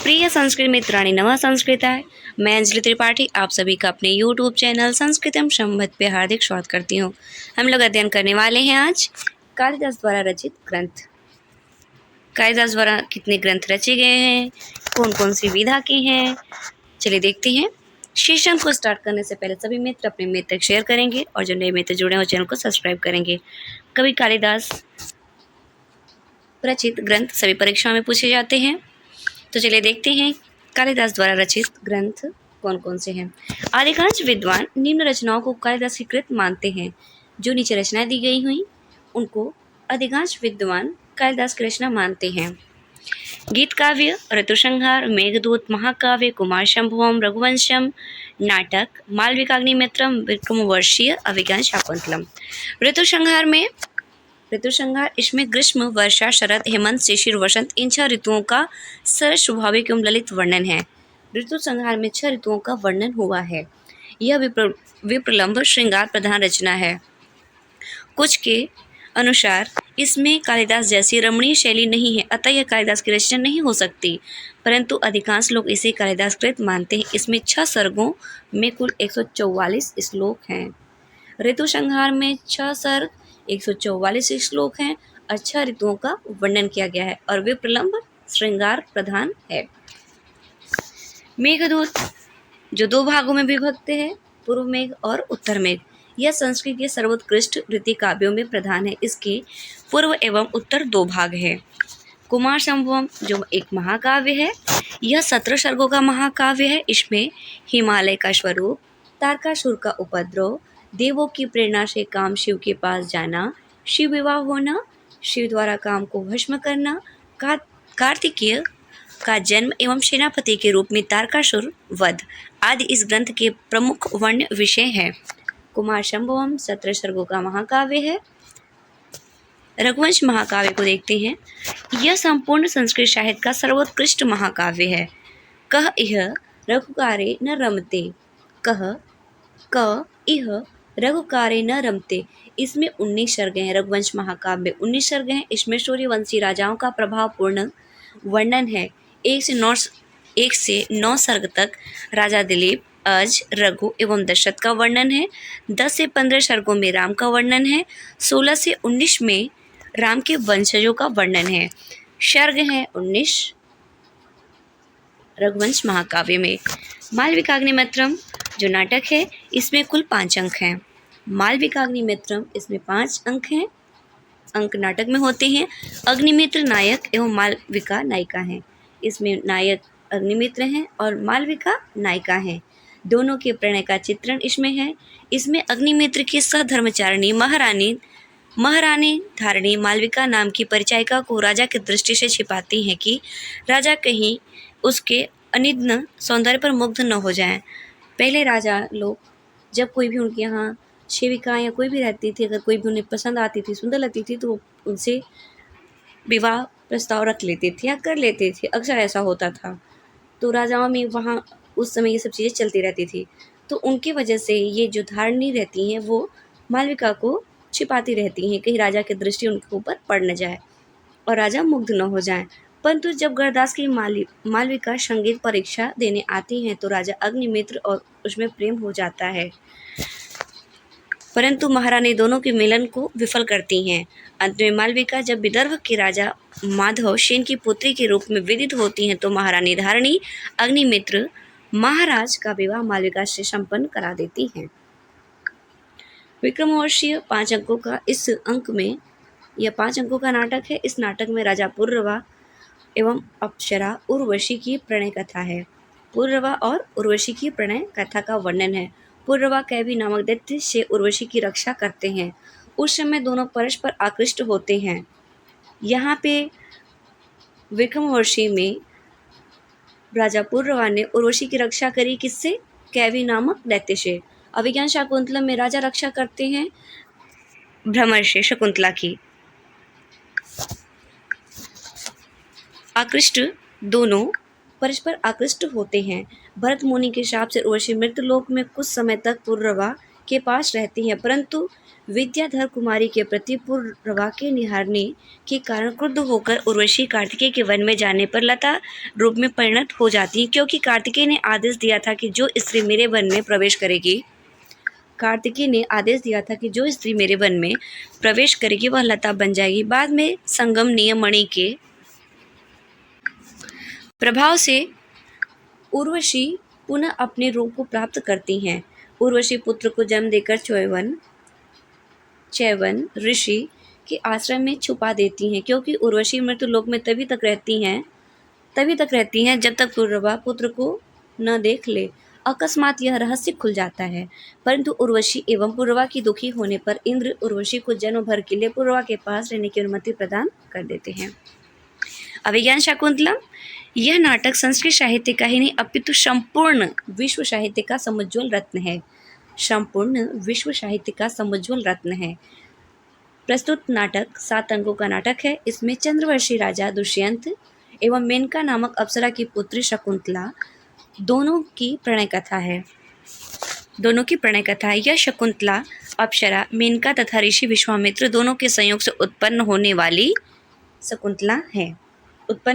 प्रिय संस्कृत मित्राणि नमः संस्कृताय। मैं अंजलि त्रिपाठी आप सभी का अपने YouTube चैनल संस्कृतम संवत पे हार्दिक स्वागत करती हूँ। हम लोग अध्ययन करने वाले हैं आज कालिदास द्वारा रचित ग्रंथ। कालिदास द्वारा कितने ग्रंथ रचे गए हैं, कौन कौन सी विधा के हैं, चलिए देखते हैं। सेशन को स्टार्ट करने से पहले सभी मित्र अपने मित्र शेयर करेंगे और जो नए मित्र जुड़े हैं चैनल को सब्सक्राइब करेंगे। कवि कालिदास रचित ग्रंथ सभी परीक्षाओं में पूछे जाते हैं, तो चलिए देखते हैं कालिदास द्वारा रचित ग्रंथ कौन कौन से हैं। अधिकांश विद्वान निम्न रचनाओं को कालिदास की कृत मानते हैं। जो नीचे रचनाएं दी गई हुई उनको अधिकांश विद्वान कालिदास की रचना मानते हैं। गीत काव्य, ऋतुसंहार, मेघदूत, महाकाव्य, कुमार संभवम, रघुवंशम, नाटक, मालविकाग्निमित्रम, विक्रमोर्वशीय, अभिज्ञान शाकुंतलम। ऋतुसंहार इसमें ग्रीष्म, वर्षा, शरद, हेमंत, शिशिर, वसंत इन 6 ऋतुओं का सरल स्वाभाविक एवं ललित वर्णन है। ऋतु संहार में 6 ऋतुओं का वर्णन हुआ है। यह विप्रलंभ श्रृंगार प्रधान रचना है। कुछ के अनुसार इसमें कालिदास जैसी रमणीय शैली नहीं है, अतः यह कालिदास की रचना नहीं हो सकती, परंतु अधिकांश लोग इसे कालिदास कृत मानते हैं। इसमें 6 सर्गों में कुल 144 श्लोक हैं। ऋतु संहार में 6 सर्ग 144 श्लोक हैं और 6 ऋतुओं का वर्णन किया गया है और विप्रलंभ श्रृंगार प्रधान है। मेघदूत जो 2 भागों में विभक्त है, पूर्व मेघ और उत्तर मेघ, यह संस्कृत के सर्वोत्कृष्ट रीति काव्यों में प्रधान है। इसके पूर्व एवं उत्तर 2 भाग है। कुमार संभवम जो एक महाकाव्य है, यह 17 सर्गों का महाकाव्य है। इसमें हिमालय का स्वरूप, तारकासुर का उपद्रव, देवों की प्रेरणा से काम शिव के पास जाना, शिव विवाह होना, शिव द्वारा काम को भस्म करना, कार्तिकेय का जन्म एवं सेनापति के रूप में तारकासुर वध आदि इस ग्रंथ के प्रमुख वर्ण विषय हैं। कुमार संभवम 17 सर्गों का महाकाव्य है। रघुवंश महाकाव्य को देखते हैं। यह संपूर्ण संस्कृत साहित्य का सर्वोत्कृष्ट महाकाव्य है। कह इह रघुकारे न रमते, कह क इह रघुकारे न रमते, इसमें 19 सर्ग हैं। रघुवंश महाकाव्य में 19 सर्ग हैं। इसमें सूर्यवंशी राजाओं का प्रभावपूर्ण वर्णन है। 1 से 9 सर्ग तक राजा दिलीप, अज, रघु एवं दशरथ का वर्णन है। 10 से 15 सर्गों में राम का वर्णन है। 16 से 19 में राम के वंशजों का वर्णन है। सर्ग हैं 19 रघुवंश महाकाव्य में। मालविकाग्निमित्रम जो नाटक है, इसमें कुल 5 अंक हैं। मालविकाग्निमित्रम इसमें 5 अंक हैं, अंक नाटक में होते हैं। अग्निमित्र नायक एवं मालविका नायिका हैं। इसमें नायक अग्निमित्र हैं और मालविका नायिका हैं। दोनों के प्रणय का चित्रण इसमें है। इसमें अग्निमित्र की सहधर्मचारिणी महारानी धारिणी मालविका नाम की परिचायिका को राजा की दृष्टि से छिपाती हैं कि राजा कहीं उसके अनिद्न सौंदर्य पर मुग्ध न हो जाएं। पहले राजा लोग जब कोई भी उनके यहाँ सेविका या कोई भी रहती थी, अगर कोई भी उन्हें पसंद आती थी, सुंदर लगती थी, तो उनसे विवाह प्रस्ताव रख लेते थे या कर लेते थे। अक्सर ऐसा होता था। तो राजाओं में वहाँ उस समय ये सब चीज़ें चलती रहती थी। तो उनकी वजह से ये जो धारिणी रहती हैं वो मालविका को छिपाती रहती हैं, कहीं राजा की दृष्टि उनके ऊपर पड़ न जाए और राजा मुग्ध न हो जाए। परंतु जब गणदास की मालविका संगीत परीक्षा देने आती हैं तो राजा अग्निमित्र और उसमें प्रेम हो जाता है, परंतु महारानी दोनों के मिलन को विफल करती हैं। अंत में मालविका जब विदर्भ के राजा माधव सेन की पुत्री के रूप में विदित होती हैं तो महारानी धारिणी अग्निमित्र महाराज का विवाह मालविका से संपन्न करा देती हैं। विक्रमोर्वशीय 5 अंकों का इस अंक में यह 5 अंकों का नाटक है। इस नाटक में राजा पुररवा एवं अप्सरा उर्वशी की प्रणय कथा है। पुररवा और उर्वशी की प्रणय कथा का वर्णन है। पुररवा कैवी नामक दैत्य से उर्वशी की रक्षा करते हैं। उस समय दोनों परस्पर आकृष्ट होते हैं। यहाँ पे विक्रमोर्वशी में राजा पुररवा ने उर्वशी की रक्षा करी, किससे? कैवी नामक दैत्य से। अभिज्ञान शाकुंतलम में राजा रक्षा करते हैं भ्रमर से शकुंतला की। आकृष्ट दोनों परस्पर आकृष्ट होते हैं। भरत मुनि के शाप से उर्वशी मृत्यु लोक में कुछ समय तक पुररवा के पास रहती हैं, परंतु विद्याधर कुमारी के प्रति पुरवा के निहारने के कारण क्रुद्ध होकर उर्वशी कार्तिकेय के वन में जाने पर लता रूप में परिणत हो जाती है, क्योंकि कार्तिकेय ने आदेश दिया था कि जो स्त्री मेरे वन में प्रवेश करेगी वह लता बन जाएगी। बाद में संगम नियमणि के प्रभाव से उर्वशी पुनः अपने रूप को प्राप्त करती हैं। उर्वशी पुत्र को जन्म देकर चैवन ऋषि के आश्रम में छुपा देती हैं, क्योंकि उर्वशी मृत्युलोक में तभी तक रहती हैं जब तक पुरवा पुत्र को न देख ले। अकस्मात यह रहस्य खुल जाता है, परंतु उर्वशी एवं पुरवा की दुखी होने पर इंद्र उर्वशी को जन्म भर के लिए पुरवा के पास रहने की अनुमति प्रदान कर देते हैं। अभिज्ञान शाकुंतलम यह नाटक संस्कृत साहित्य का ही नहीं अपितु संपूर्ण विश्व साहित्य का समुज्ज्वल रत्न है। प्रस्तुत नाटक 7 अंकों का नाटक है। इसमें चंद्रवंशी राजा दुष्यंत एवं मेनका नामक अप्सरा की पुत्री शकुंतला दोनों की प्रणय कथा है। यह शकुंतला अप्सरा मेनका तथा ऋषि विश्वामित्र दोनों के संयोग से उत्पन्न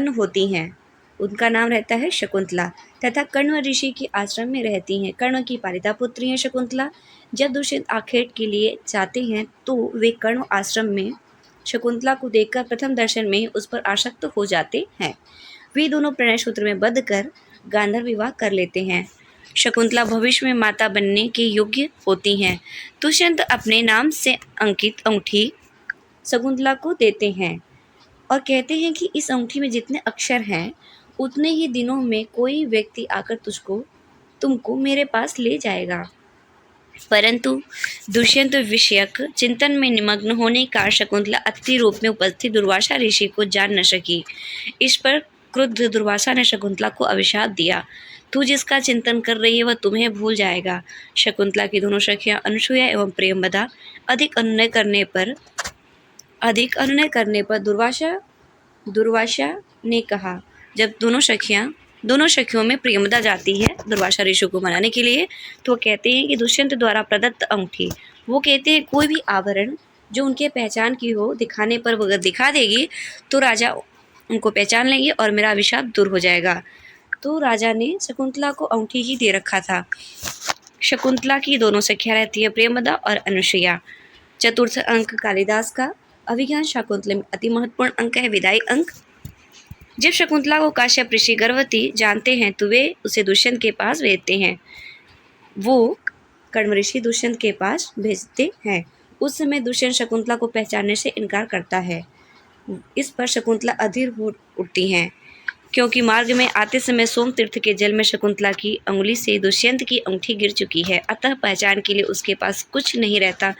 होती हैं। उनका नाम रहता है शकुंतला तथा कण्व ऋषि के आश्रम में रहती हैं। कण्व की पालिता पुत्री है शकुंतला। जब दुष्यंत आखेट के लिए जाते हैं तो वे कण्व आश्रम में शकुंतला को देखकर प्रथम दर्शन में ही उस पर आसक्त हो जाते हैं। वे दोनों प्रणय सूत्र में बंध कर गांधर्व विवाह कर लेते हैं। शकुंतला भविष्य में माता बनने के योग्य होती हैं। दुष्यंत अपने नाम से अंकित अंगूठी शकुंतला को देते हैं और कहते हैं कि इस अंगूठी में जितने अक्षर हैं उतने ही दिनों में कोई व्यक्ति आकर तुमको मेरे पास ले जाएगा। परंतु दुष्यंत विषयक चिंतन में निमग्न होने का शकुंतला अतिथि रूप में उपस्थित दुर्वासा ऋषि को जान न सकी। इस पर क्रुद्ध दुर्वासा ने शकुंतला को अभिशाप दिया, तू जिसका चिंतन कर रही है वह तुम्हें भूल जाएगा। शकुंतला की दोनों सखियां अनुसूया एवं प्रेमवदा अधिक अनुनय करने पर दुर्वासा ने कहा, जब दोनों सखियों में प्रेमवदा जाती है दुर्वासा ऋषि को मनाने के लिए, तो कहते हैं कि दुष्यंत द्वारा प्रदत्त अंगूठी, वो कहते हैं कोई भी आभरण जो उनके पहचान की हो दिखाने पर वह दिखा देगी तो राजा उनको पहचान लेंगे और मेरा अभिशाप दूर हो जाएगा। तो राजा ने शकुंतला को अंगूठी ही दे रखा था। शकुंतला की दोनों सखियां रहती है प्रेमवदा और अनुसूया। चतुर्थ अंक कालिदास का अभिज्ञान शाकुंतलम में अति महत्वपूर्ण अंक है विदाई अंक। जब शकुंतला को काश्यप ऋषि गर्भवती जानते हैं तो वे उसे दुष्यंत के पास भेजते हैं। वो कण्व ऋषि दुष्यंत के पास भेजते हैं। उस समय दुष्यंत शकुंतला को पहचानने से इनकार करता है। इस पर शकुंतला अधीर हो उठती हैं, क्योंकि मार्ग में आते समय सोम तीर्थ के जल में शकुंतला की अंगुली से दुष्यंत की अंगूठी गिर चुकी है, अतः पहचान के लिए उसके पास कुछ नहीं रहता।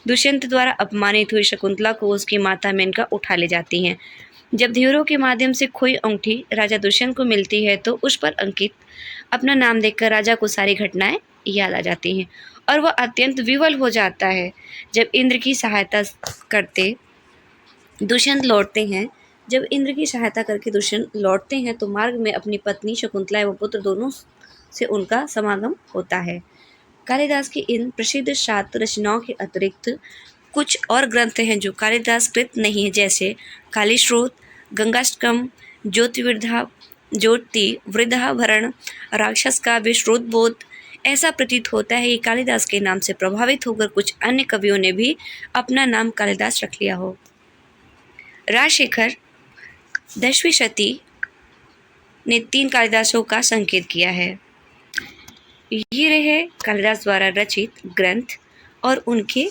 दुष्यंत द्वारा अपमानित हुई शकुंतला को उसकी माता मेनका उठा ले जाती हैं। जब धीवरों के माध्यम से खोई अंगूठी राजा दुष्यंत को मिलती है तो उस पर अंकित अपना नाम देखकर राजा को सारी घटनाएं याद आ जाती हैं और वह अत्यंत विवल हो जाता है। जब इंद्र की सहायता करके दुष्यंत लौटते हैं तो मार्ग में अपनी पत्नी शकुंतला एवं पुत्र दोनों से उनका समागम होता है। कालिदास की इन प्रसिद्ध 7 रचनाओं के अतिरिक्त कुछ और ग्रंथ हैं जो कालिदास कृत नहीं है, जैसे कालीस्रोत, गंगाष्टकम, ज्योतिवृद्धाभरण, राक्षस का विश्रोतबोध। ऐसा प्रतीत होता है कि कालिदास के नाम से प्रभावित होकर कुछ अन्य कवियों ने भी अपना नाम कालिदास रख लिया हो। राजशेखर 10वीं शती ने 3 कालिदासों का संकेत किया है। ये रहे कालिदास द्वारा रचित ग्रंथ और उनके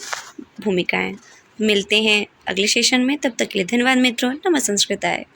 भूमिकाएं। मिलते हैं अगले सेशन में, तब तक के लिए धन्यवाद मित्रों। नमः संस्कृताय।